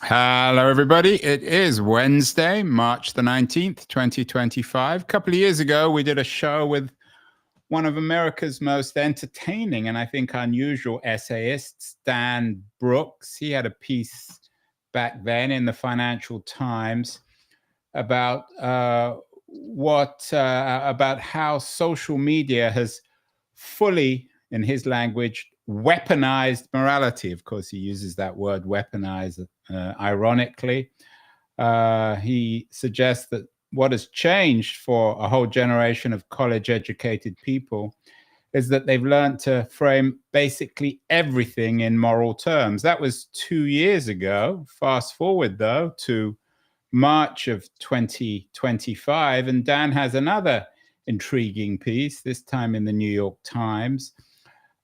Hello, everybody. It is Wednesday, March the 19th, 2025. A couple of years ago, we did a show with one of America's most entertaining and I think unusual essayists, Dan Brookes. He had a piece back then in the Financial Times about about how social media has fully, in his language, weaponized morality. Of course, he uses that word weaponized ironically. He suggests that what has changed for a whole generation of college-educated people is that they've learned to frame basically everything in moral terms. That was 2 years ago. Fast forward, though, to March of 2025, and Dan has another intriguing piece, this time in the New York Times,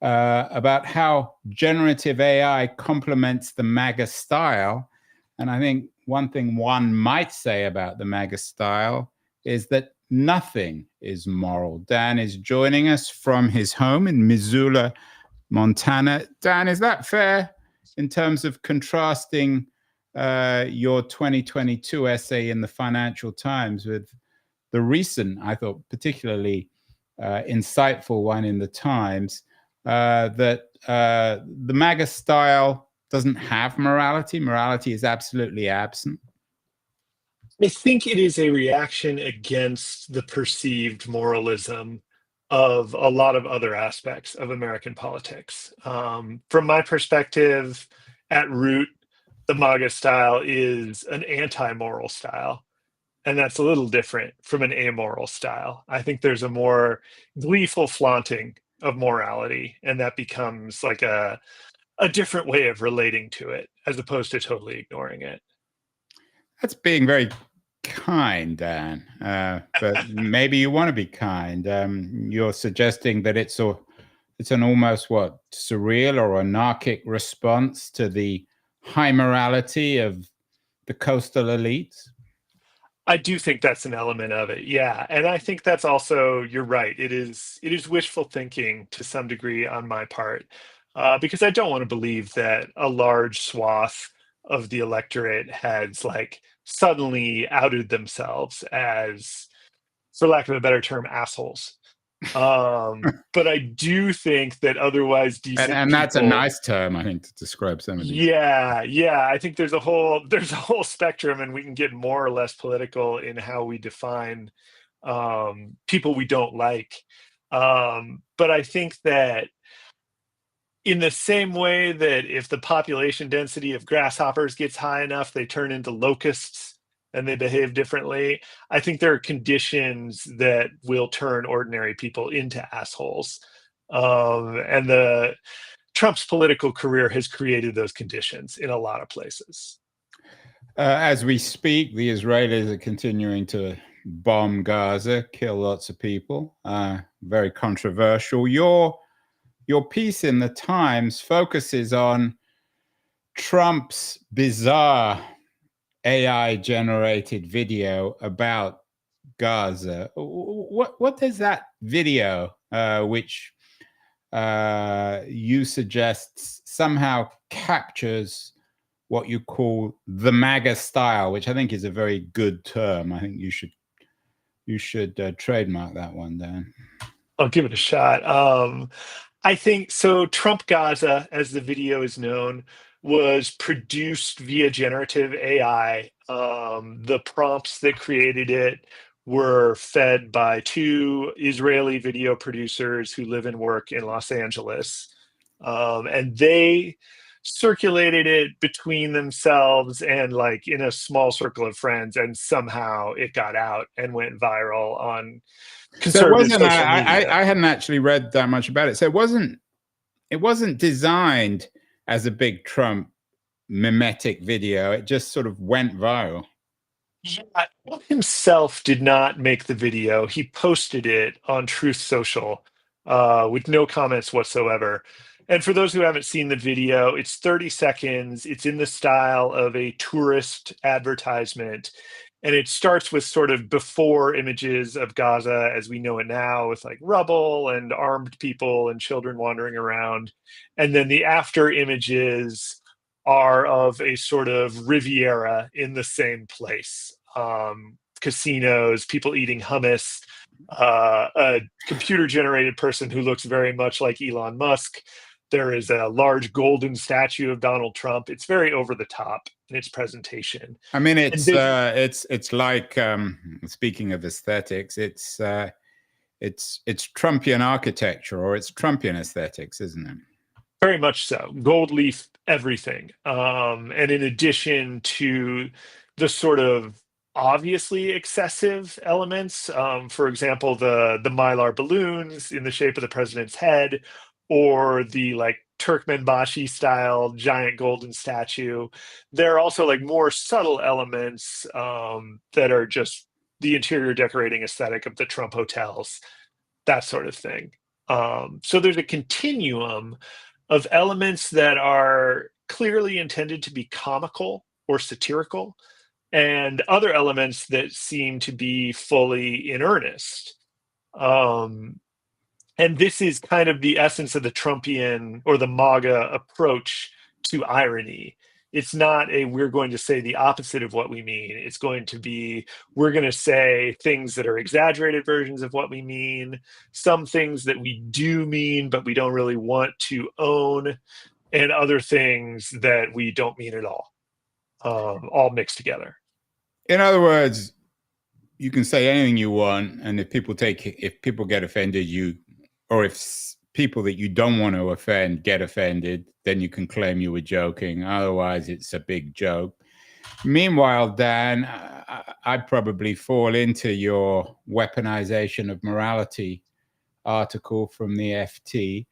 about how generative AI complements the MAGA style. And I think one thing one might say about the MAGA style is that nothing is moral. Dan is joining us from his home in Missoula, Montana. Dan, is that fair in terms of contrasting your 2022 essay in the Financial Times with the recent, I thought, particularly insightful one in the Times, that the MAGA style doesn't have morality? Morality is absolutely absent. I think it is a reaction against the perceived moralism of a lot of other aspects of American politics. From my perspective, at root, the MAGA style is an anti-moral style, and that's a little different from an amoral style. I think there's a more gleeful flaunting of morality, and that becomes like a different way of relating to it as opposed to totally ignoring it. That's being very kind, Dan, but maybe you want to be kind. You're suggesting that it's an almost surreal or anarchic response to the high morality of the coastal elites. I do think that's an element of it. Yeah. And I think that's also, you're right. It is wishful thinking to some degree on my part, because I don't want to believe that a large swath of the electorate has like suddenly outed themselves as, for lack of a better term, assholes. But I do think that otherwise decent And that's a people. nice term, I think, to describe some of these. Yeah. I think there's a whole spectrum, and we can get more or less political in how we define people we don't like. But I think that in the same way that if the population density of grasshoppers gets high enough, they turn into locusts and they behave differently. I think there are conditions that will turn ordinary people into assholes. And the Trump's political career has created those conditions in a lot of places. As we speak, the Israelis are continuing to bomb Gaza, kill lots of people. Very controversial. Your piece in the Times focuses on Trump's bizarre AI-generated video about Gaza. What does that video, which you suggest somehow captures what you call the MAGA style, which I think is a very good term. I think you should trademark that one, Dan. I'll give it a shot. I think so. Trump Gaza, as the video is known, was produced via generative AI. The prompts that created it were fed by two Israeli video producers who live and work in Los Angeles. And they circulated it between themselves and like in a small circle of friends, and somehow it got out and went viral on conservative social media. I hadn't actually read that much about it. So it wasn't designed as a big Trump mimetic video. It just sort of went viral. Yeah, Trump himself did not make the video. He posted it on Truth Social with no comments whatsoever. And for those who haven't seen the video, it's 30 seconds. It's in the style of a tourist advertisement. And it starts with sort of before images of Gaza as we know it now, with like rubble and armed people and children wandering around. And then the after images are of a sort of Riviera in the same place. Casinos, people eating hummus, a computer generated person who looks very much like Elon Musk. There is a large golden statue of Donald Trump. It's very over the top in its presentation. I mean, And this, it's like speaking of aesthetics, it's Trumpian architecture, or it's Trumpian aesthetics, isn't it? very much so. Gold leaf everything. And in addition to the sort of obviously excessive elements, for example, the Mylar balloons in the shape of the president's head, or the like Turkmenbashi style giant golden statue, there are also like more subtle elements that are just the interior decorating aesthetic of the Trump hotels, that sort of thing. So there's a continuum of elements that are clearly intended to be comical or satirical, and other elements that seem to be fully in earnest. Um, and this is kind of the essence of the Trumpian or the MAGA approach to irony. It's not a we're going to say the opposite of what we mean. It's going to be we're going to say things that are exaggerated versions of what we mean, some things that we do mean, but we don't really want to own, and other things that we don't mean at all mixed together. In other words, you can say anything you want, and if people get offended, or if people that you don't want to offend get offended, then you can claim you were joking. Otherwise, it's a big joke. Meanwhile, Dan, I'd probably fall into your weaponization of morality article from the FT.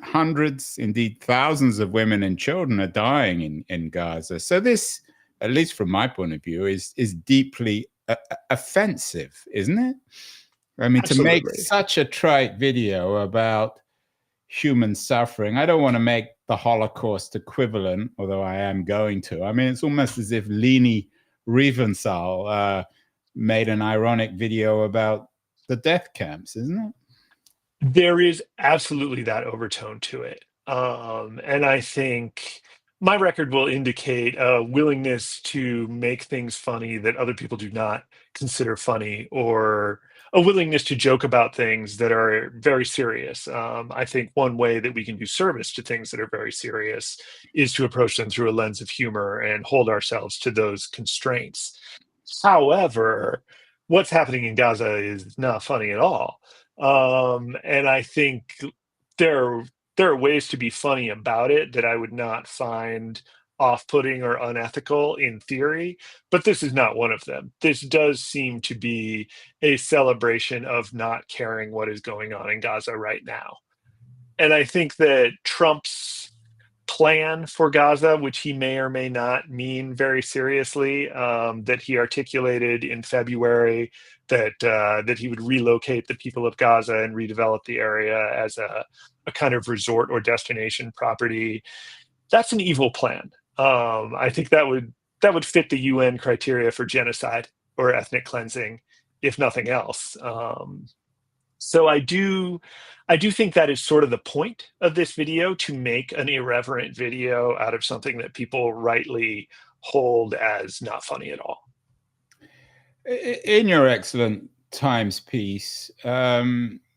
Hundreds, indeed thousands of women and children are dying in Gaza. So this, at least from my point of view, is deeply offensive, isn't it? I mean, Absolutely. to make such a trite video about human suffering, I don't want to make the Holocaust equivalent, although I am going to. I mean, it's almost as if Leni Riefenstahl made an ironic video about the death camps, isn't it? There is absolutely that overtone to it. And I think my record will indicate a willingness to make things funny that other people do not consider funny, or a willingness to joke about things that are very serious. I think one way that we can do service to things that are very serious is to approach them through a lens of humor and hold ourselves to those constraints. However, what's happening in Gaza is not funny at all. And I think there there are ways to be funny about it that I would not find off-putting or unethical in theory, but this is not one of them. This does seem to be a celebration of not caring what is going on in Gaza right now. And I think that Trump's plan for Gaza, which he may or may not mean very seriously, that he articulated in February, that he would relocate the people of Gaza and redevelop the area as a kind of resort or destination property. That's an evil plan. I think that would fit the UN criteria for genocide or ethnic cleansing, if nothing else. So I do think that is sort of the point of this video, to make an irreverent video out of something that people rightly hold as not funny at all. In your excellent Times piece,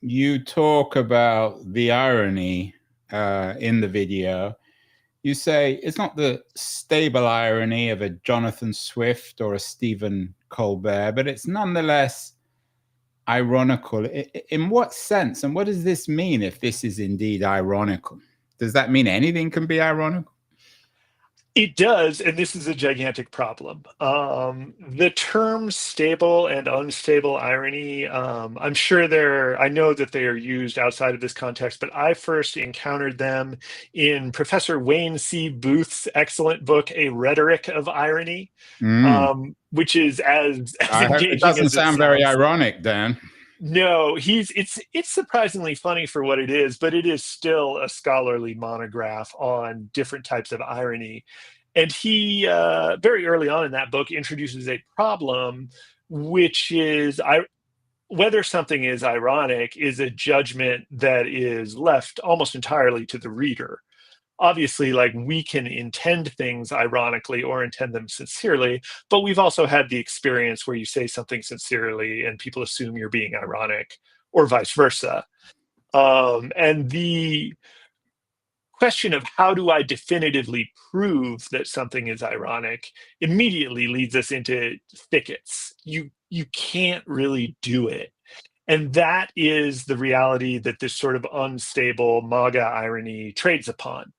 you talk about the irony in the video. You say it's not the stable irony of a Jonathan Swift or a Stephen Colbert, but it's nonetheless ironical. In what sense? And what does this mean if this is indeed ironical? Does that mean anything can be ironical? It does, and this is a gigantic problem. The terms stable and unstable irony, I'm sure I know that they are used outside of this context, but I first encountered them in Professor Wayne C. Booth's excellent book, A Rhetoric of Irony, which is as engaging it doesn't as it sound very ironic, Dan. No, it's surprisingly funny for what it is, but it is still a scholarly monograph on different types of irony. And he very early on in that book introduces a problem, which is whether something is ironic is a judgment that is left almost entirely to the reader. obviously, like, we can intend things ironically or intend them sincerely, but we've also had the experience where you say something sincerely and people assume you're being ironic, or vice versa. And the question of how do I definitively prove that something is ironic immediately leads us into thickets. You can't really do it. And that is the reality that this sort of unstable MAGA irony trades upon.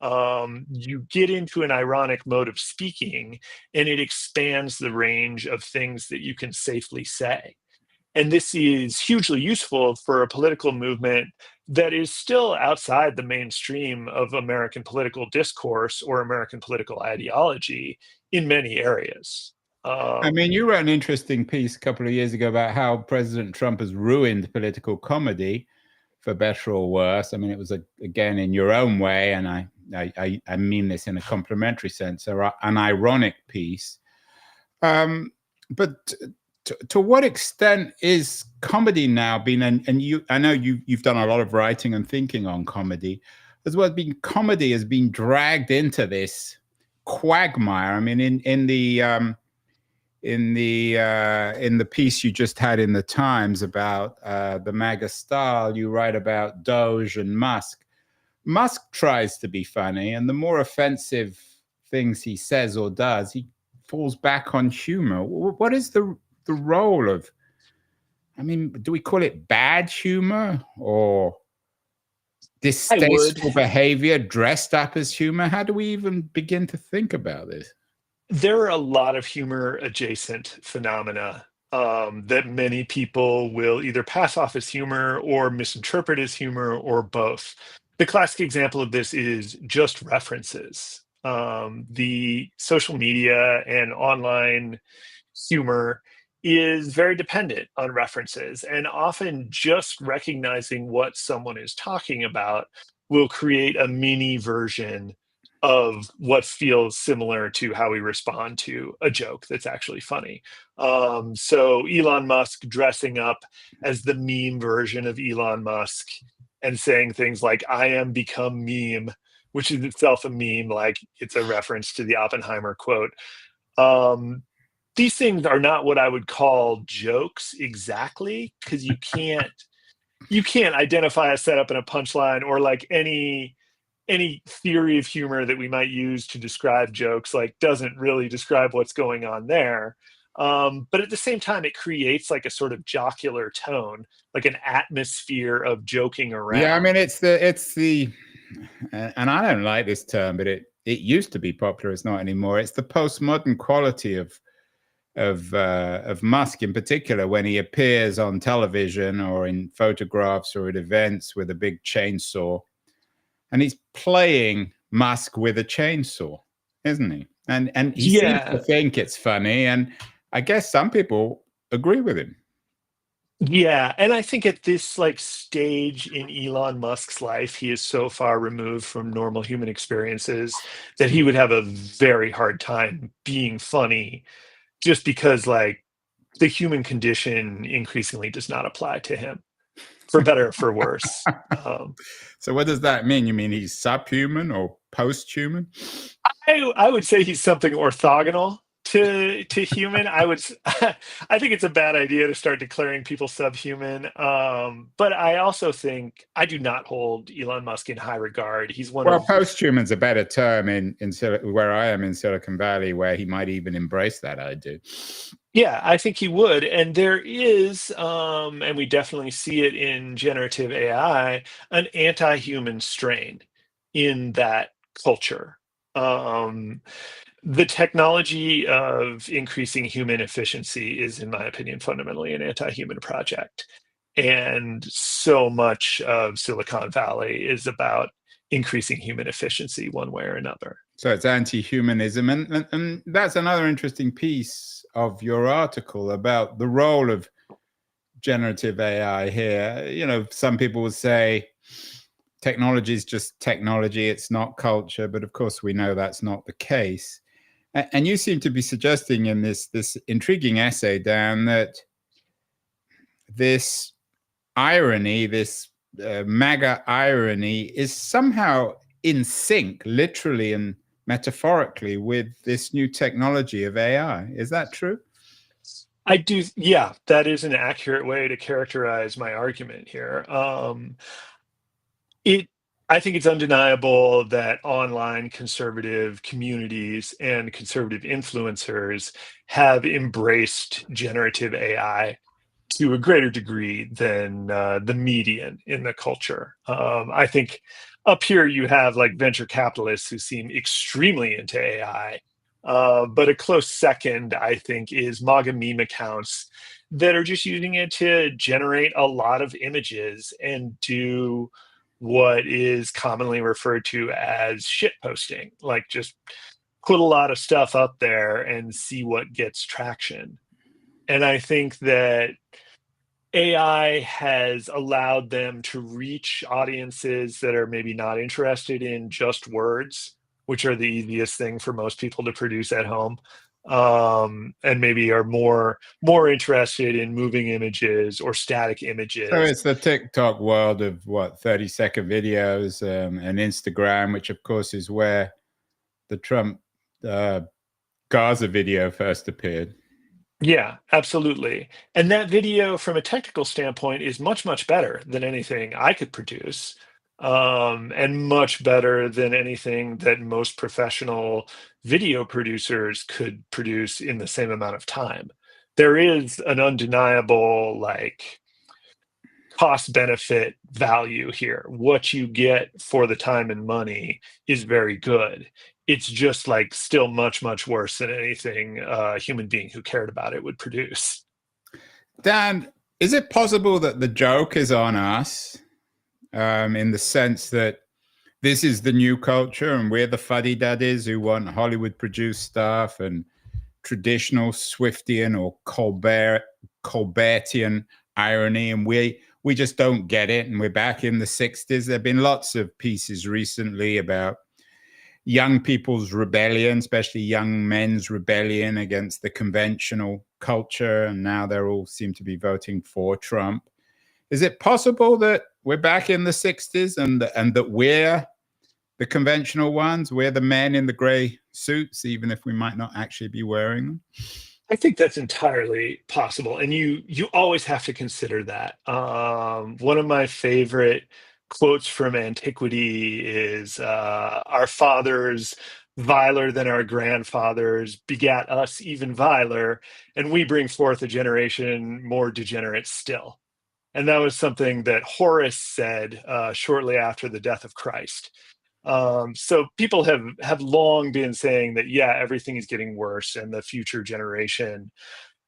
You get into an ironic mode of speaking, and it expands the range of things that you can safely say. And this is hugely useful for a political movement that is still outside the mainstream of American political discourse or American political ideology in many areas. I mean, you wrote an interesting piece a couple of years ago about how President Trump has ruined political comedy, for better or worse. I mean, it was again in your own way, and I mean this in a complimentary sense, an ironic piece. But to what extent is comedy now been, and you, I know you've done a lot of writing and thinking on comedy, as well as being comedy has been dragged into this quagmire. I mean, in the piece you just had in the Times about the MAGA style, you write about Doge and Musk. Musk tries to be funny, and the more offensive things he says or does, he falls back on humor. What is the role of, I mean, do we call it bad humor or distasteful behavior dressed up as humor? How do we even begin to think about this? There are a lot of humor adjacent phenomena that many people will either pass off as humor or misinterpret as humor or both. The classic example of this is just references. The social media and online humor is very dependent on references, and often just recognizing what someone is talking about will create a mini version of what feels similar to how we respond to a joke that's actually funny. So Elon Musk dressing up as the meme version of Elon Musk and saying things like, I am become meme, which is itself a meme, like it's a reference to the Oppenheimer quote. Um, these things are not what I would call jokes exactly, because you can't identify a setup and a punchline, or like any theory of humor that we might use to describe jokes, like, doesn't really describe what's going on there. But at the same time, it creates like a sort of jocular tone, like an atmosphere of joking Yeah, I mean, around. it's the, and I don't like this term, but it used to be popular. It's not anymore. It's the postmodern quality of Musk in particular, when he appears on television or in photographs or at events with a big chainsaw, and he's playing Musk with a chainsaw, isn't he? And he seems to Yeah. think it's funny, and I guess some people agree with him. Yeah, and I think at this like stage in Elon Musk's life, he is so far removed from normal human experiences that he would have a very hard time being funny, just because like the human condition increasingly does not apply to him, for better or for worse. So what does that mean? You mean he's subhuman or post-human? I would say he's something orthogonal to human. I think it's a bad idea to start declaring people subhuman. But I also think I do not hold Elon Musk in high regard. He's one Well, of post-human's a better term in where I am in Silicon Valley, where he might even embrace that idea. Yeah, I think he would. And there is, and we definitely see it in generative AI, an anti-human strain in that culture. Um, the technology of increasing human efficiency is, in my opinion, fundamentally an anti-human project. And so much of Silicon Valley is about increasing human efficiency one way or another. So it's anti-humanism, and that's another interesting piece of your article about the role of generative AI here. You know, some people would say technology is just technology; it's not culture. But of course, we know that's not the case. And you seem to be suggesting in this intriguing essay, Dan, that this irony, this MAGA irony, is somehow in sync, literally and metaphorically, with this new technology of AI. Is that true? I do. Yeah, that is an accurate way to characterize my argument here. It I think it's undeniable that online conservative communities and conservative influencers have embraced generative AI to a greater degree than the median in the culture. I think up here you have like venture capitalists who seem extremely into AI, but a close second, I think, is MAGA meme accounts that are just using it to generate a lot of images and do what is commonly referred to as shit posting, like just put a lot of stuff up there and see what gets traction. And I think that AI has allowed them to reach audiences that are maybe not interested in just words, which are the easiest thing for most people to produce at home, and maybe are more interested in moving images or static So images. it's the TikTok world of what, 30-second videos, and Instagram, which of course is where the Trump Gaza video first appeared. Yeah, absolutely. And that video, from a technical standpoint, is much, much better than anything I could produce, and much better than anything that most professional video producers could produce in the same amount of time. There is an undeniable, like, cost benefit value here. What you get for the time and money is very good. It's just like still much, much worse than anything a human being who cared about it would produce. Dan, is it possible that the joke is on us, in the sense that this is the new culture and we're the fuddy duddies who want Hollywood produced stuff and traditional Swiftian or Colbertian irony, and we just don't get it, and we're back in the 60s? There have been lots of pieces recently about young people's rebellion, especially young men's rebellion against the conventional culture, and now they all seem to be voting for Trump. Is it possible that we're back in the 60s and that we're the conventional ones? We're the men in the gray suits, even if we might not actually be wearing them? I think that's entirely possible, and you always have to consider that. One of my favorite quotes from antiquity is, "Our fathers, viler than our grandfathers, begat us even viler, and we bring forth a generation more degenerate still." And that was something that Horace said shortly after the death of Christ. So people have long been saying that, yeah, everything is getting worse, and the future generation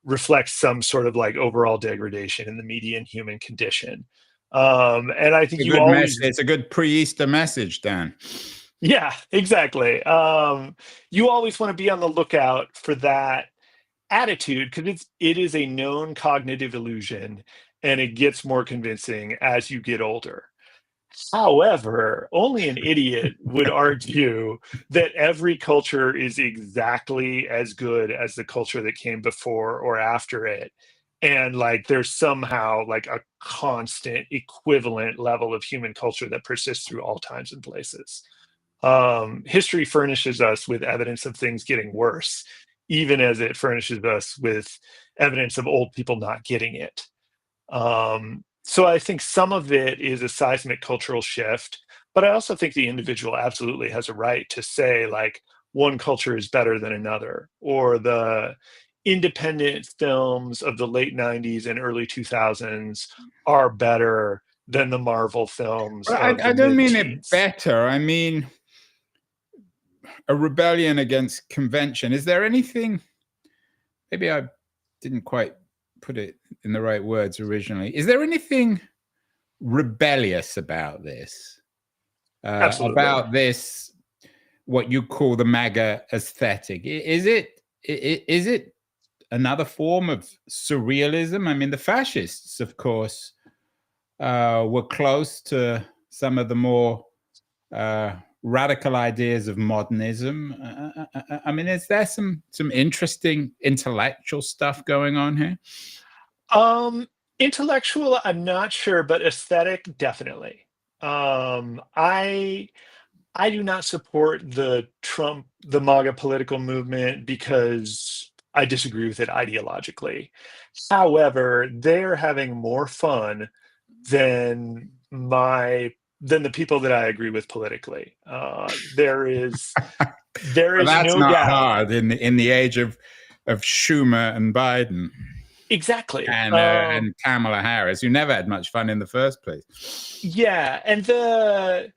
reflects some sort of like overall degradation in the median human condition. And I think A you good message. always, It's a good pre-Easter message, Dan. yeah, exactly. You always want to be on the lookout for that attitude because it is a known cognitive illusion, and it gets more convincing as you get older. However, only an idiot would argue that every culture is exactly as good as the culture that came before or after it. And like there's somehow like a constant equivalent level of human culture that persists through all times and places. History furnishes us with evidence of things getting worse, even as it furnishes us with evidence of old people not getting it. So I think some of it is a seismic cultural shift, but I also think the individual absolutely has a right to say, like, one culture is better than another, or the independent films of the late 90s and early 2000s are better than the Marvel films Well, of the I don't mid mean it teens. better. I mean a rebellion against convention. Is there anything, maybe I didn't quite put it in the right words originally, is there anything rebellious about this? Absolutely. About this, what you call the MAGA aesthetic? Is it another form of surrealism? I mean, the fascists, of course, were close to some of the more uh, radical ideas of modernism. I mean, is there some interesting intellectual stuff going on here? Um, Intellectual, I'm not sure, but aesthetic, definitely. I I do not support the MAGA political movement because I disagree with it ideologically. However, they're having more fun than the people that I agree with politically. There But is that's no not doubt. hard in the age of Schumer and Biden Exactly. and Kamala Harris, who never had much fun in the first place. Yeah, and the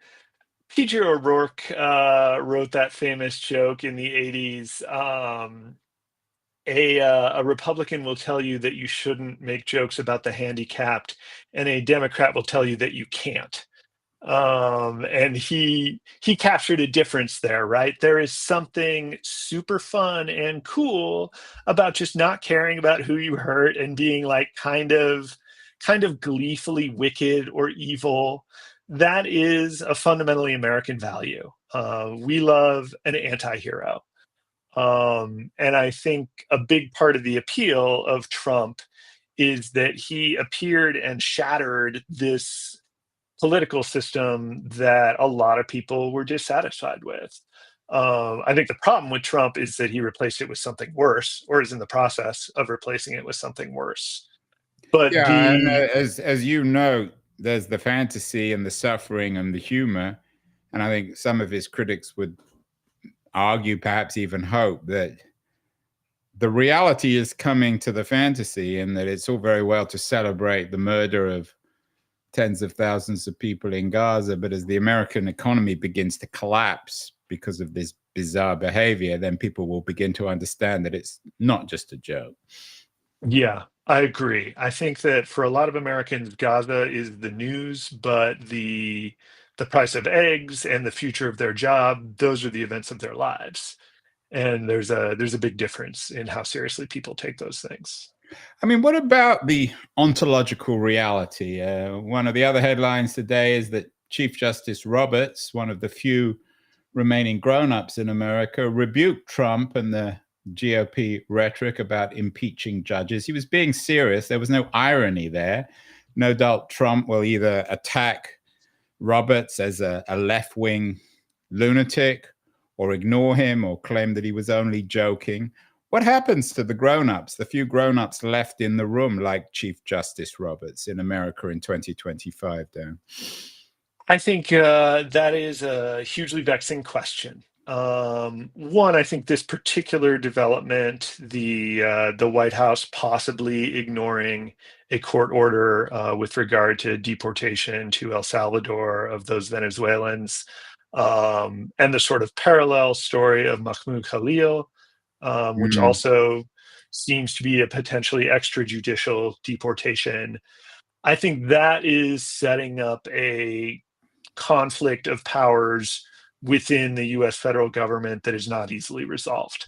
PJ O'Rourke wrote that famous joke in the 80s. A Republican will tell you that you shouldn't make jokes about the handicapped, and a Democrat will tell you that you can't. And he captured a difference there, right? There is something super fun and cool about just not caring about who you hurt and being like kind of gleefully wicked or evil. That is a fundamentally American value. We love an anti-hero. And I think a big part of the appeal of Trump is that he appeared and shattered this political system that a lot of people were dissatisfied with. I think the problem with Trump is that he replaced it with something worse, or is in the process of replacing it with something worse. But Yeah, and the as you know, there's the fantasy and the suffering and the humor, and I think some of his critics would argue, perhaps even hope, that the reality is coming to the fantasy, and that it's all very well to celebrate the murder of tens of thousands of people in Gaza, but as the American economy begins to collapse because of this bizarre behavior, then people will begin to understand that it's not just a joke. Yeah, I agree. I think that for a lot of Americans, Gaza is the news, but the price of eggs and the future of their job, those are the events of their lives. And there's a big difference in how seriously people take those things. I mean, what about the ontological reality? One of the other headlines today is that Chief Justice Roberts, one of the few remaining grown-ups in America, rebuked Trump and the GOP rhetoric about impeaching judges. He was being serious. There was no irony there. No doubt Trump will either attack Roberts as a left-wing lunatic or ignore him or claim that he was only joking. What happens to the grown-ups, the few grown-ups left in the room like Chief Justice Roberts in America in 2025, Dan? I think that is a hugely vexing question. One, I think this particular development, the White House possibly ignoring a court order with regard to deportation to El Salvador of those Venezuelans, and the sort of parallel story of Mahmoud Khalil, which Mm. also seems to be a potentially extrajudicial deportation. I think that is setting up a conflict of powers within the US federal government that is not easily resolved.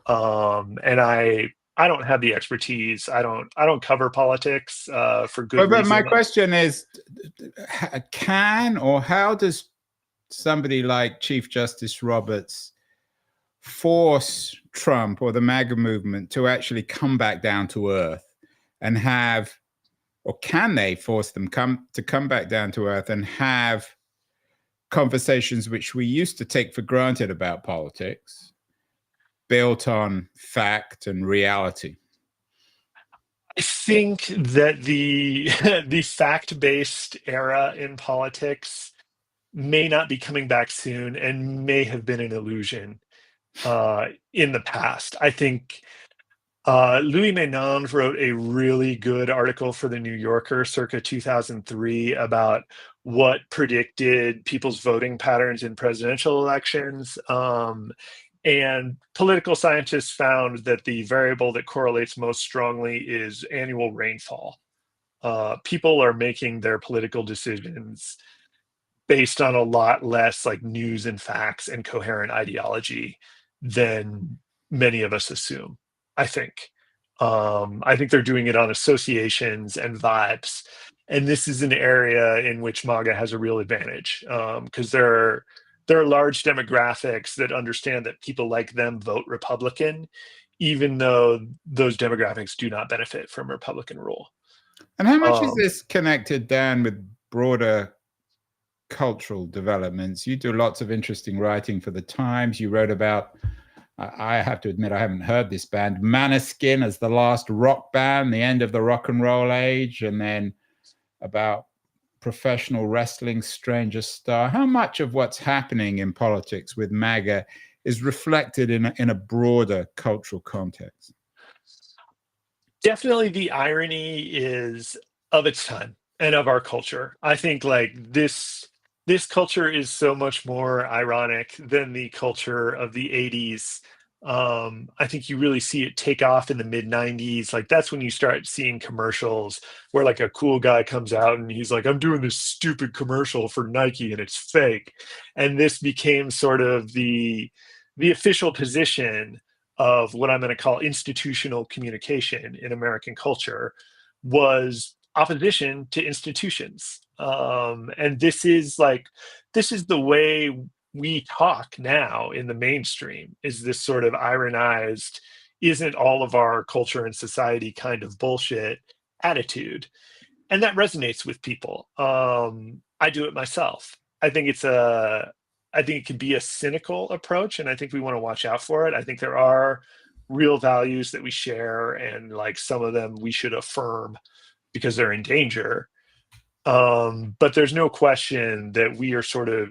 And I don't have the expertise. I don't cover politics for good But my reason. question is, can or how does somebody like Chief Justice Roberts force Trump or the MAGA movement to actually come back down to earth and have, or can they force them to come back down to earth and have conversations which we used to take for granted about politics, built on fact and reality? I think that the the fact-based era in politics may not be coming back soon and may have been an illusion in the past. I think Louis Menand wrote a really good article for the New Yorker circa 2003 about what predicted people's voting patterns in presidential elections. And political scientists found that the variable that correlates most strongly is annual rainfall. People are making their political decisions based on a lot less like news and facts and coherent ideology than many of us assume, I think. I think they're doing it on associations and vibes. And this is an area in which MAGA has a real advantage because there are large demographics that understand that people like them vote Republican, even though those demographics do not benefit from Republican rule. And how much is Um, this connected, Dan, with broader cultural developments. You do lots of interesting writing for the Times. You wrote about, I have to admit, I haven't heard this band, Maneskin as the last rock band, the end of the rock and roll age, and then about professional wrestling stranger star. How much of what's happening in politics with MAGA is reflected in a broader cultural context? Definitely the irony is of its time and of our culture. I think like this culture is so much more ironic than the culture of the 80s. I think you really see it take off in the mid 90s. Like that's when you start seeing commercials where like a cool guy comes out and he's like, I'm doing this stupid commercial for Nike and it's fake. And this became sort of the official position of what I'm going to call institutional communication in American culture was opposition to institutions. And this is the way we talk now in the mainstream, is this sort of ironized, isn't all of our culture and society kind of bullshit attitude. And that resonates with people. I do it myself. I think it can be a cynical approach, and I think we want to watch out for it. I think there are real values that we share, and like some of them we should affirm because they're in danger. But there's no question that we are sort of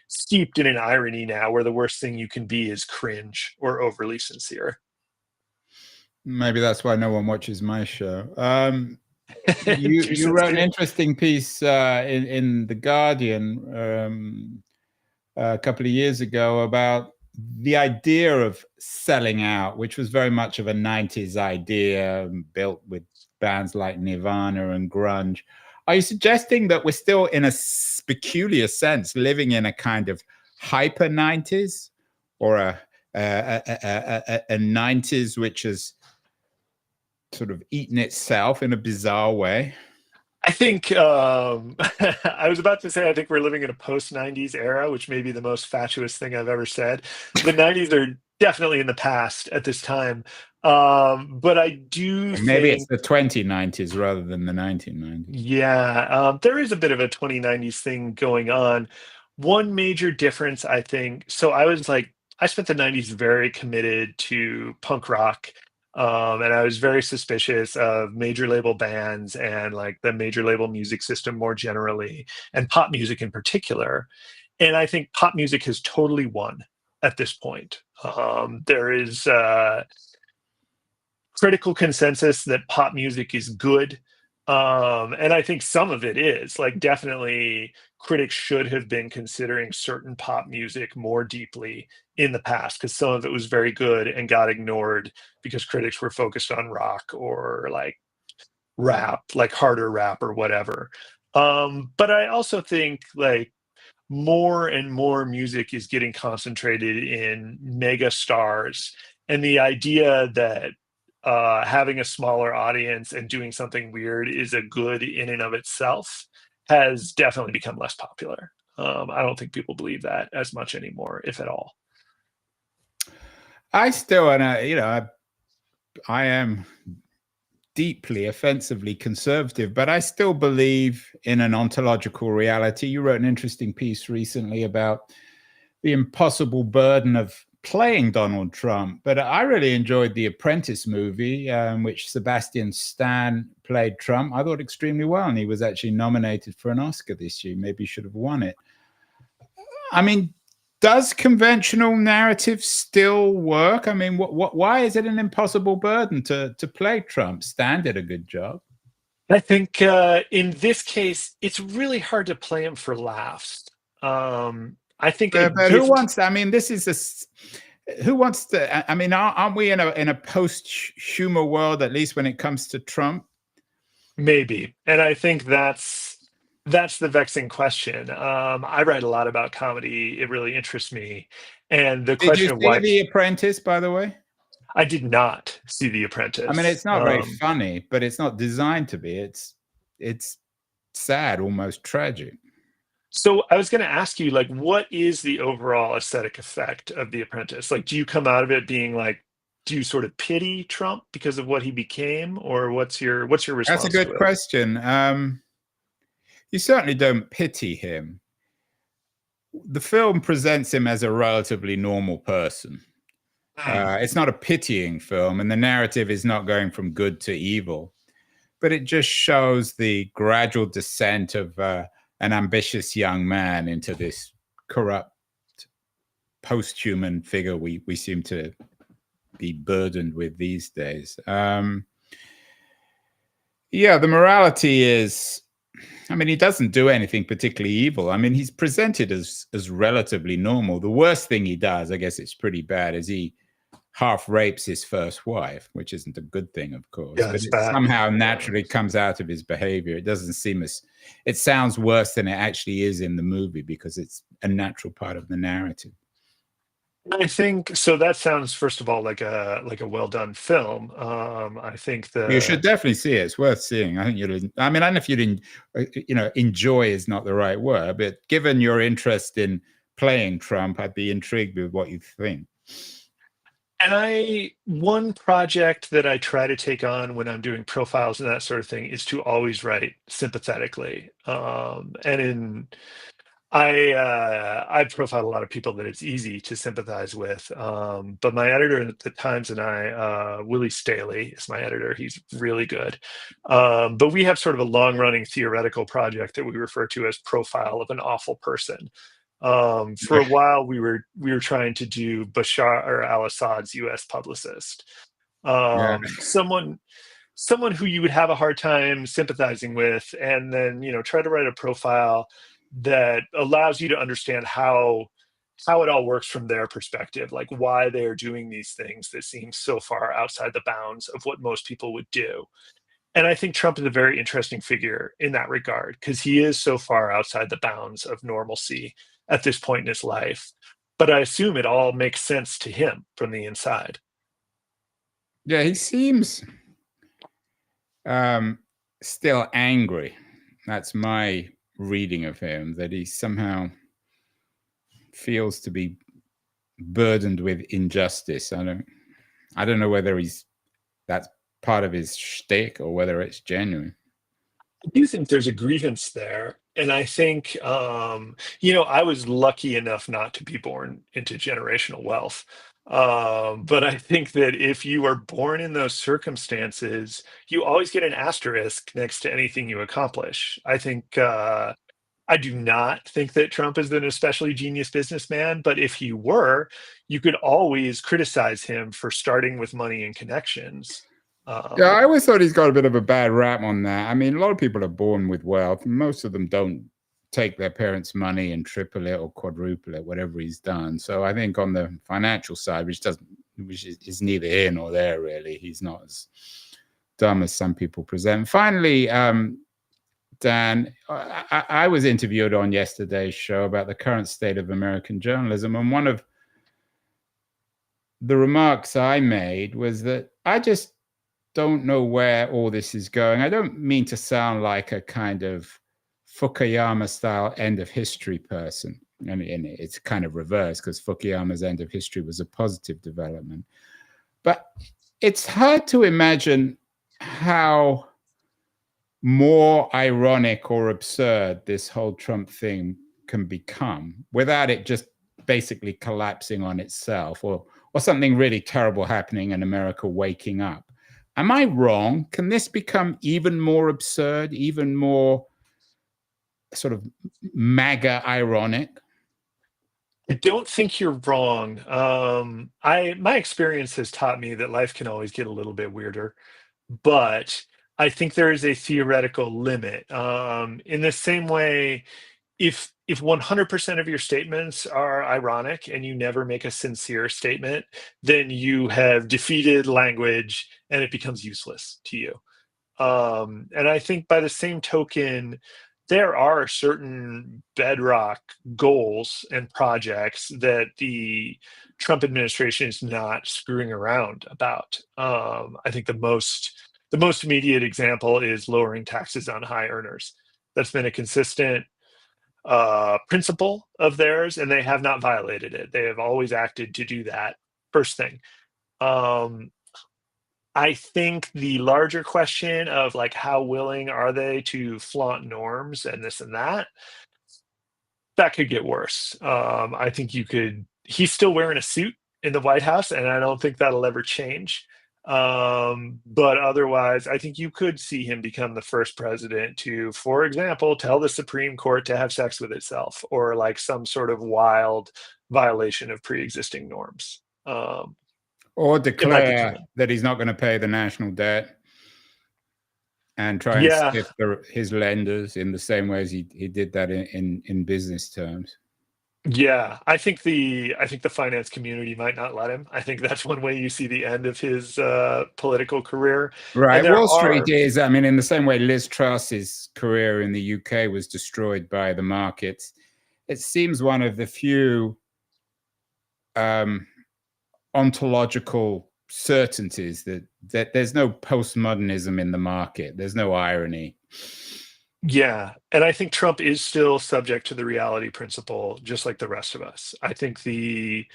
steeped in an irony now where the worst thing you can be is cringe or overly sincere. Maybe that's why no one watches my show. You wrote an interesting piece in The Guardian a couple of years ago about the idea of selling out, which was very much of a 90s idea built with bands like Nirvana and grunge. Are you suggesting that we're still, in a peculiar sense, living in a kind of hyper 90s, or a 90s which has sort of eaten itself in a bizarre way? I think I was about to say I think we're living in a post 90s era, which may be the most fatuous thing I've ever said. The 90s are definitely in the past at this time. But I do maybe think it's the 2090s rather than the 1990s. Yeah, there is a bit of a 2090s thing going on. One major difference, I think, so I spent the 90s very committed to punk rock. And I was very suspicious of major label bands and like the major label music system more generally, and pop music in particular. And I think pop music has totally won at this point. There is critical consensus that pop music is good. And I think some of it is like, definitely critics should have been considering certain pop music more deeply in the past, because some of it was very good and got ignored because critics were focused on rock or like rap, like harder rap or whatever. But I also think like more and more music is getting concentrated in mega stars, and the idea that having a smaller audience and doing something weird is a good in and of itself has definitely become less popular. I don't think people believe that as much anymore, if at all. I still, and I am deeply offensively conservative, but I still believe in an ontological reality. You wrote an interesting piece recently about the impossible burden of playing Donald Trump, but I really enjoyed the Apprentice movie, which Sebastian Stan played Trump. I thought extremely well, and he was actually nominated for an Oscar this year. Maybe he should have won it. I mean, does conventional narrative still work? I mean, why is it an impossible burden to play Trump? Stan did a good job. I think in this case, it's really hard to play him for laughs. I think, but who wants? I mean, this is who wants to? I mean, aren't we in a post-humor world, at least when it comes to Trump? Maybe, and I think that's the vexing question. I write a lot about comedy; it really interests me, and the question of why. Did you see The Apprentice, by the way? I did not see The Apprentice. I mean, it's not very funny, but it's not designed to be. It's sad, almost tragic. So I was going to ask you, like, what is the overall aesthetic effect of The Apprentice? Like, do you come out of it being like, do you sort of pity Trump because of what he became, or what's your response? That's a good question. You certainly don't pity him. the film presents him as a relatively normal person. It's not a pitying film, and the narrative is not going from good to evil, but it just shows the gradual descent of an ambitious young man into this corrupt, post-human figure we seem to be burdened with these days. Yeah, the morality is, I mean, he doesn't do anything particularly evil. I mean, he's presented as relatively normal. The worst thing he does, I guess it's pretty bad, is he half rapes his first wife, which isn't a good thing, of course, Yeah, but it's it bad. somehow naturally comes out of his behavior. It doesn't seem as, it sounds worse than it actually is in the movie because it's a natural part of the narrative. I think so. That sounds, first of all, like a well done film. I think You should definitely see it. It's worth seeing. I think you'll, I mean, I don't know if you'd, enjoy is not the right word, but given your interest in playing Trump, I'd be intrigued with what you think. And one project that I try to take on when I'm doing profiles and that sort of thing is to always write sympathetically. And in I've profiled a lot of people that it's easy to sympathize with. But my editor at the Times and I, Willie Staley is my editor. He's really good. But we have sort of a long running theoretical project that we refer to as Profile of an Awful Person. For a while, we were trying to do Bashar al-Assad's U.S. publicist, Yeah. someone who you would have a hard time sympathizing with, and then try to write a profile that allows you to understand how it all works from their perspective, like why they're doing these things that seem so far outside the bounds of what most people would do. And I think Trump is a very interesting figure in that regard because he is so far outside the bounds of normalcy at this point in his life. But I assume it all makes sense to him from the inside. Yeah, he seems still angry. That's my reading of him, that he somehow feels to be burdened with injustice. I don't know whether that's part of his shtick or whether it's genuine. I do think there's a grievance there. And I think, I was lucky enough not to be born into generational wealth. But I think that if you are born in those circumstances, you always get an asterisk next to anything you accomplish. I do not think that Trump is an especially genius businessman, but if he were, you could always criticize him for starting with money and connections. Yeah, I Um, always thought he's got a bit of a bad rap on that. I mean, a lot of people are born with wealth. Most of them don't take their parents' money and triple it or quadruple it, whatever he's done. So I think on the financial side, which is neither here nor there, really, he's not as dumb as some people present. Finally, Dan, I was interviewed on yesterday's show about the current state of American journalism, and one of the remarks I made was that I just don't know where all this is going. I don't mean to sound like a kind of Fukuyama style end of history person. And it's kind of reversed because Fukuyama's end of history was a positive development. But it's hard to imagine how more ironic or absurd this whole Trump thing can become without it just basically collapsing on itself or something really terrible happening and America waking up. Am I wrong? Can this become even more absurd, even more sort of MAGA ironic? I don't think you're wrong. My experience has taught me that life can always get a little bit weirder, but I think there is a theoretical limit. In the same way, if 100% of your statements are ironic and you never make a sincere statement, then you have defeated language and it becomes useless to you. And I think by the same token, there are certain bedrock goals and projects that the Trump administration is not screwing around about. I think the most immediate example is lowering taxes on high earners. That's been a consistent principle of theirs, and they have not violated it. They have always acted to do that. First thing. Um, I think the larger question of like how willing are they to flaunt norms and this and that, that could get worse. I think he's still wearing a suit in the White House, and I don't think that'll ever change. But otherwise, I think you could see him become the first president to, for example, tell the Supreme Court to have sex with itself, or like some sort of wild violation of pre-existing norms. Or It might be declare coming. that he's not going to pay the national debt and try and Yeah, stiff his lenders in the same way as he did that in business terms. yeah. I think the finance community might not let him. I think that's one way you see the end of his political career. And Right. there Wall Street are, is, I mean, in the same way Liz Truss's career in the UK was destroyed by the markets, it seems one of the few ontological certainties that there's no postmodernism in the market. There's no irony. yeah, and I think Trump is still subject to the reality principle, just like the rest of us. I think the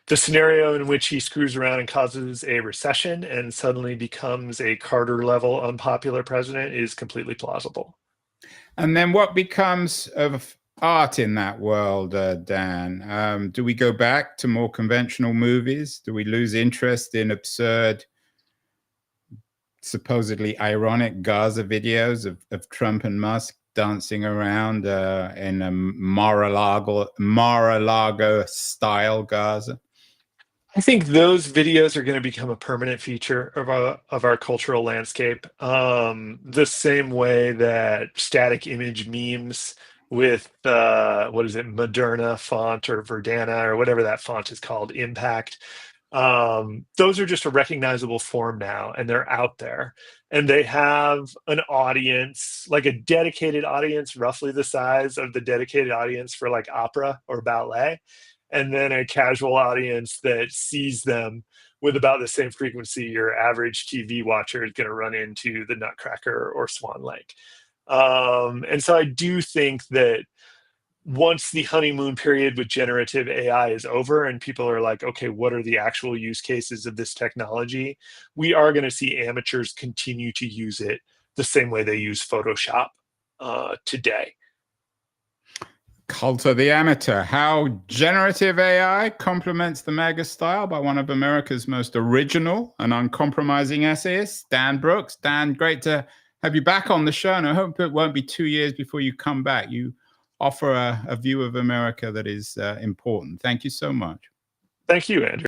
scenario in which he screws around and causes a recession and suddenly becomes a Carter level unpopular president is completely plausible. And then what becomes of art in that world, Dan? Do we go back to more conventional movies? Do we lose interest in absurd, supposedly ironic Gaza videos of Trump and Musk dancing around in a Mar-a-Lago style Gaza? I think those videos are going to become a permanent feature of our cultural landscape. The same way that static image memes with what is it, Moderna font or Verdana or whatever that font is called, Impact. Those are just a recognizable form now, and they're out there, and they have an audience, like a dedicated audience, roughly the size of the dedicated audience for like opera or ballet, and then a casual audience that sees them with about the same frequency your average TV watcher is going to run into the Nutcracker or Swan Lake. And so I do think that once the honeymoon period with generative AI is over and people are like, okay, what are the actual use cases of this technology? We are going to see amateurs continue to use it the same way they use Photoshop today. Cult of the Amateur, how generative AI complements the mega style by one of America's most original and uncompromising essayists, Dan Brookes. Dan, great to have you back on the show, and I hope it won't be 2 years before you come back. You offer a view of America that is important. Thank you so much. Thank you, Andrew.